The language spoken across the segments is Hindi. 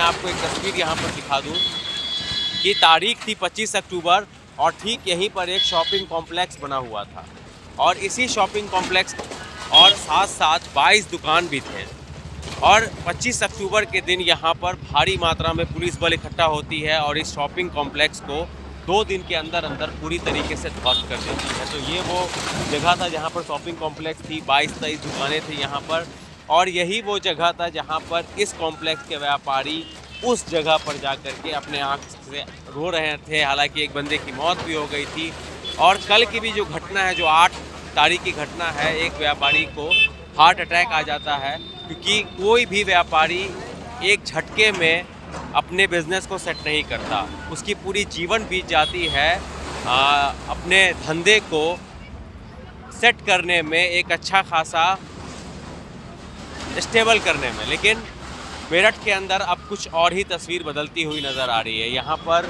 आपको एक तस्वीर यहाँ पर दिखा दूँ कि तारीख थी 25 अक्टूबर और ठीक यहीं पर एक शॉपिंग कॉम्प्लेक्स बना हुआ था और इसी शॉपिंग कॉम्प्लेक्स और साथ साथ 22 दुकान भी थे और 25 अक्टूबर के दिन यहाँ पर भारी मात्रा में पुलिस बल इकट्ठा होती है और इस शॉपिंग कॉम्प्लेक्स को 2 दिन के अंदर अंदर पूरी तरीके से ध्वस्त कर देती है। तो ये वो जगह था जहाँ पर शॉपिंग कॉम्प्लेक्स थी, 22-23 दुकानें थी यहाँ पर और यही वो जगह था जहाँ पर इस कॉम्प्लेक्स के व्यापारी उस जगह पर जा कर के अपने आँख से रो रहे थे। हालांकि एक बंदे की मौत भी हो गई थी और कल की भी जो घटना है, जो 8 तारीख की घटना है, एक व्यापारी को हार्ट अटैक आ जाता है क्योंकि कोई भी व्यापारी एक झटके में अपने बिजनेस को सेट नहीं करता। उसकी पूरी जीवन बीत जाती है अपने धंधे को सेट करने में, एक अच्छा खासा स्टेबल करने में। लेकिन मेरठ के अंदर अब कुछ और ही तस्वीर बदलती हुई नज़र आ रही है। यहाँ पर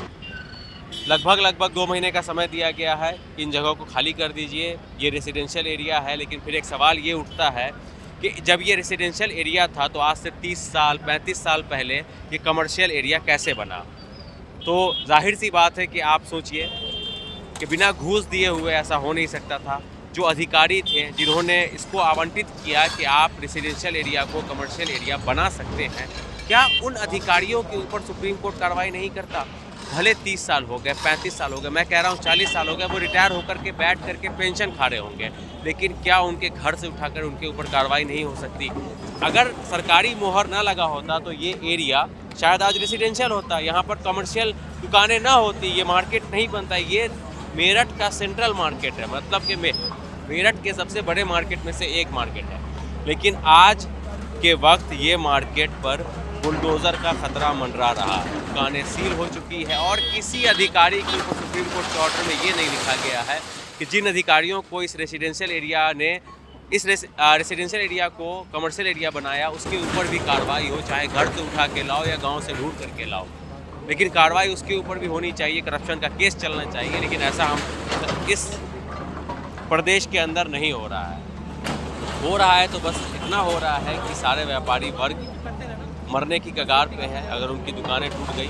लगभग 2 महीने का समय दिया गया है, इन जगहों को खाली कर दीजिए, ये रेसिडेंशियल एरिया है। लेकिन फिर एक सवाल ये उठता है कि जब ये रेसिडेंशियल एरिया था तो आज से 30 साल 35 साल पहले ये कमर्शियल एरिया कैसे बना? तो जाहिर सी बात है कि आप सोचिए कि बिना घूस दिए हुए ऐसा हो नहीं सकता था। जो अधिकारी थे जिन्होंने इसको आवंटित किया कि आप रेसिडेंशियल एरिया को कमर्शियल एरिया बना सकते हैं, क्या उन अधिकारियों के ऊपर सुप्रीम कोर्ट कार्रवाई नहीं करता? भले 30 साल हो गए, 35 साल हो गए, मैं कह रहा हूँ 40 साल हो गए, वो रिटायर होकर के बैठ करके पेंशन खा रहे होंगे, लेकिन क्या उनके घर से उठाकर उनके ऊपर कार्रवाई नहीं हो सकती? अगर सरकारी मोहर ना लगा होता तो ये एरिया शायद आज रेसिडेंशियल होता, यहाँ पर कमर्शियल दुकानें ना होती, ये मार्केट नहीं बनता। ये मेरठ का सेंट्रल मार्केट है, मतलब कि मेरठ के सबसे बड़े मार्केट में से एक मार्केट है। लेकिन आज के वक्त ये मार्केट पर बुलडोज़र का खतरा मंडरा रहा है, दुकानें सील हो चुकी है और किसी अधिकारी के ऊपर सुप्रीम कोर्ट के ऑर्डर में ये नहीं लिखा गया है कि जिन अधिकारियों को इस रेसिडेंशियल एरिया ने इस रेसिडेंशियल एरिया को कमर्शियल एरिया बनाया उसके ऊपर भी कार्रवाई हो, चाहे घर से उठा के लाओ या गांव से ढूंढ करके लाओ, लेकिन कार्रवाई उसके ऊपर भी होनी चाहिए, करप्शन का केस चलना चाहिए। लेकिन ऐसा हम इस प्रदेश के अंदर नहीं हो रहा है। हो रहा है तो बस इतना हो रहा है कि सारे व्यापारी वर्ग मरने की कगार पे है। अगर उनकी दुकानें टूट गई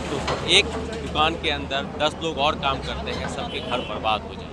तो एक दुकान के अंदर 10 लोग और काम करते हैं, सबके घर बर्बाद हो जाए।